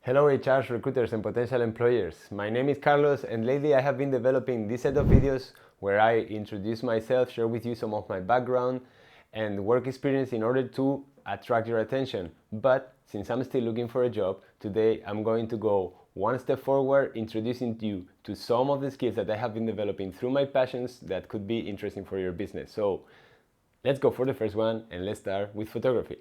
Hello HRs, recruiters and potential employers. My name is Carlos and lately I have been developing this set of videos where I introduce myself, share with you some of my background and work experience in order to attract your attention. But since I'm still looking for a job, today I'm going to go one step forward, introducing you to some of the skills that I have been developing through my passions that could be interesting for your business. So let's go for the first one and let's start with photography.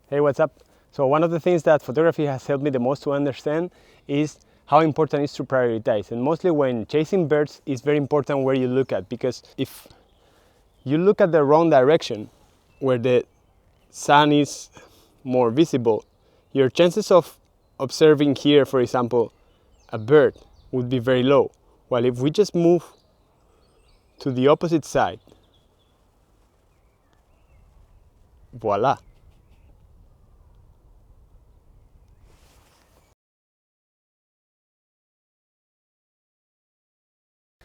Hey, what's up? So one of the things that photography has helped me the most to understand is how important it is to prioritize. And mostly when chasing birds, it's very important where you look at, because if you look at the wrong direction, where the sun is more visible, your chances of observing here, for example, a bird would be very low. While if we just move to the opposite side, voila.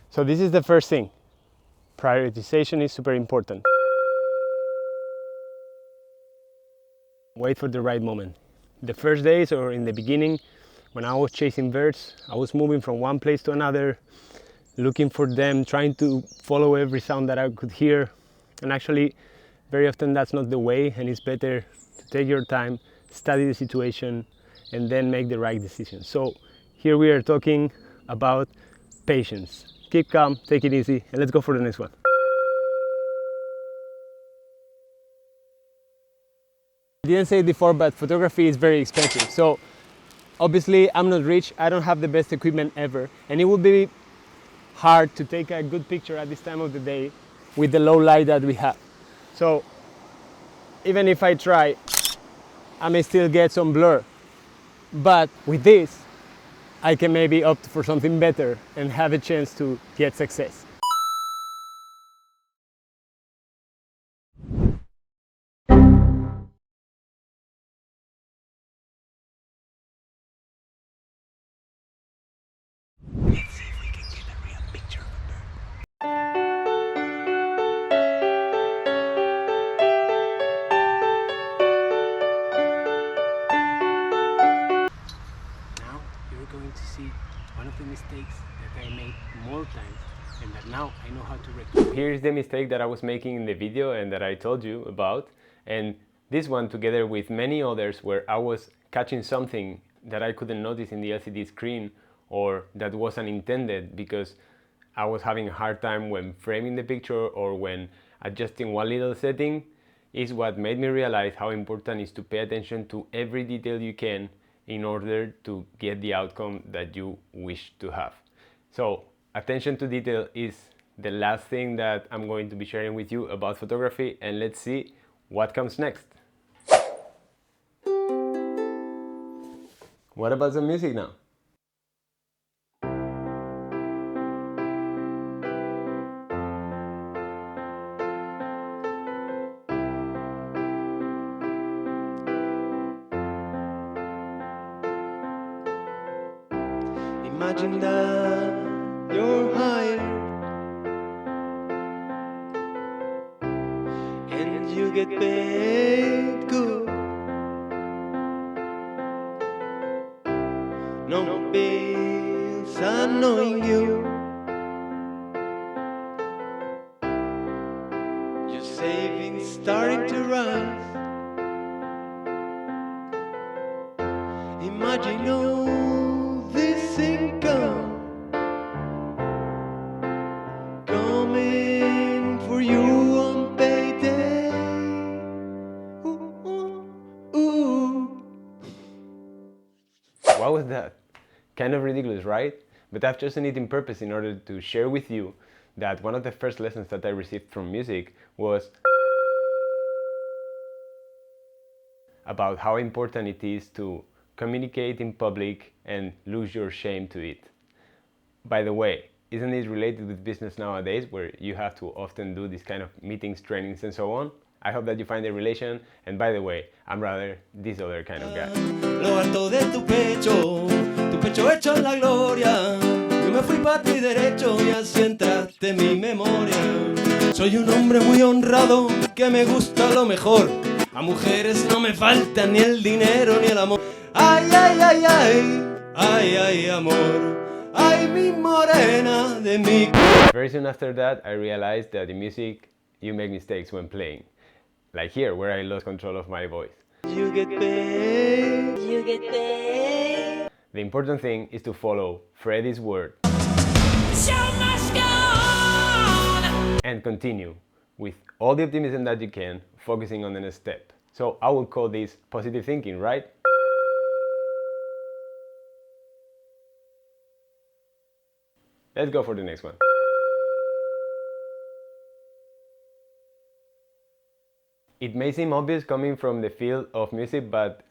So this is the first thing. Prioritization is super important. Wait for the right moment. The first days or in the beginning, when I was chasing birds, I was moving from one place to another, looking for them, trying to follow every sound that I could hear. And actually, very often that's not the way, and it's better to take your time, study the situation, and then make the right decision. So here we are talking about patience. Keep calm, take it easy, and let's go for the next one. I didn't say it before, but photography is very expensive. So obviously I'm not rich, I don't have the best equipment ever, and it would be hard to take a good picture at this time of the day with the low light that we have. So even if I try, I may still get some blur. But with this, I can maybe opt for something better and have a chance to get success. Let's see if we can get a real picture of a bird. Now you're going to see one of the mistakes that I made more times and that now I know how to rectify. Here's the mistake that I was making in the video and that I told you about, and this one together with many others where I was catching something that I couldn't notice in the LCD screen or that wasn't intended because I was having a hard time when framing the picture or when adjusting one little setting, is what made me realize how important it is to pay attention to every detail you can in order to get the outcome that you wish to have. So attention to detail is the last thing that I'm going to be sharing with you about photography, and let's see what comes next. What about some music now? Imagine that you're hired and you get paid good. No bills annoying you. Your savings starting to rise. Imagine all this income coming for you on payday. Ooh, ooh, ooh. What was that? Kind of ridiculous, right? But I've chosen it in purpose in order to share with you that one of the first lessons that I received from music was about how important it is to communicate in public and lose your shame to it. By the way, isn't it related with business nowadays where you have to often do this kind of meetings, trainings and so on? I hope that you find a relation, and by the way, I'm rather this other kind of guy. Lo alto de tu pecho hecho en la gloria. Yo me fui para ti derecho y así entraste en mi memoria. Soy un hombre muy honrado que me gusta lo mejor. A mujeres no me falta ni el dinero ni el amor. Ay, ay, ay, ay, ay, ay, amor. Ay, mi morena de mi... Very soon after that, I realized that in music, you make mistakes when playing. Like here, where I lost control of my voice. You get paid. You get paid. The important thing is to follow Freddy's word The show must go on. and continue with all the optimism that you can, focusing on the next step. So I would call this positive thinking, right? Let's go for the next one. It may seem obvious coming from the field of music, but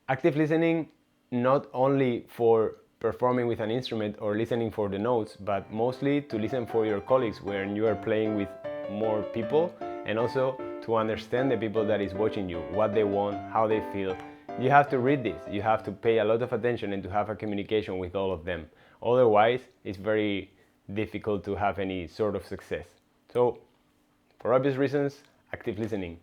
active listening, not only for performing with an instrument or listening for the notes, but mostly to listen for your colleagues when you are playing with more people, and also to understand the people that is watching you, what they want, how they feel. You have to read this, you have to pay a lot of attention and to have a communication with all of them. Otherwise, it's very difficult to have any sort of success. So, for obvious reasons, active listening.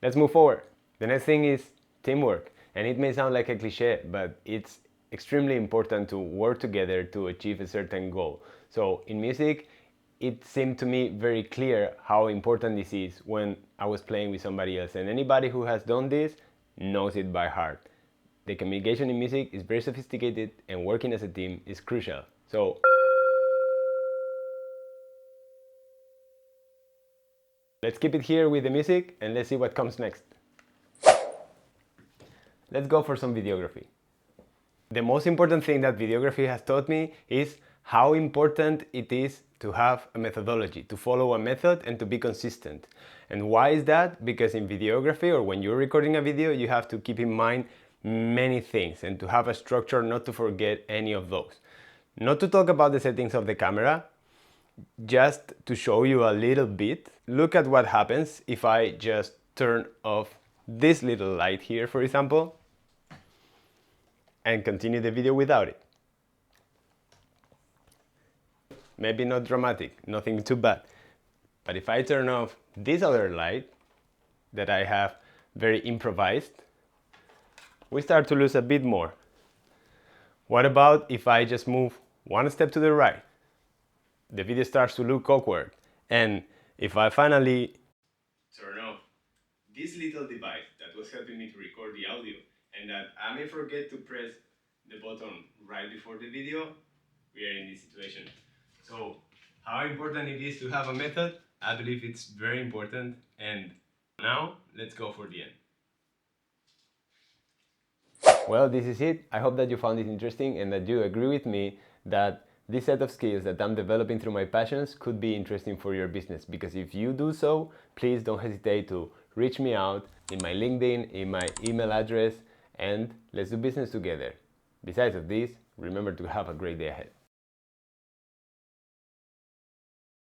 Let's move forward. The next thing is teamwork. And it may sound like a cliche, but it's extremely important to work together to achieve a certain goal. So in music, it seemed to me very clear how important this is when I was playing with somebody else. And anybody who has done this knows it by heart. The communication in music is very sophisticated and working as a team is crucial. So let's keep it here with the music and let's see what comes next. Let's go for some videography. The most important thing that videography has taught me is how important it is to have a methodology, to follow a method and to be consistent. And why is that? Because in videography, or when you're recording a video, you have to keep in mind many things and to have a structure, not to forget any of those. Not to talk about the settings of the camera, just to show you a little bit, look at what happens if I just turn off this little light here, for example, and continue the video without it. Maybe not dramatic, nothing too bad. But if I turn off this other light that I have very improvised, we start to lose a bit more. What about if I just move one step to the right? The video starts to look awkward. And if I finally turn off this little device that was helping me to record the audio and that I may forget to press the button right before the video, we are in this situation. So how important it is to have a method? I believe it's very important. And now let's go for the end. Well, this is it. I hope that you found it interesting and that you agree with me that this set of skills that I'm developing through my passions could be interesting for your business, because if you do so, please don't hesitate to reach me out in my LinkedIn, in my email address, and let's do business together. Besides of this, remember to have a great day ahead.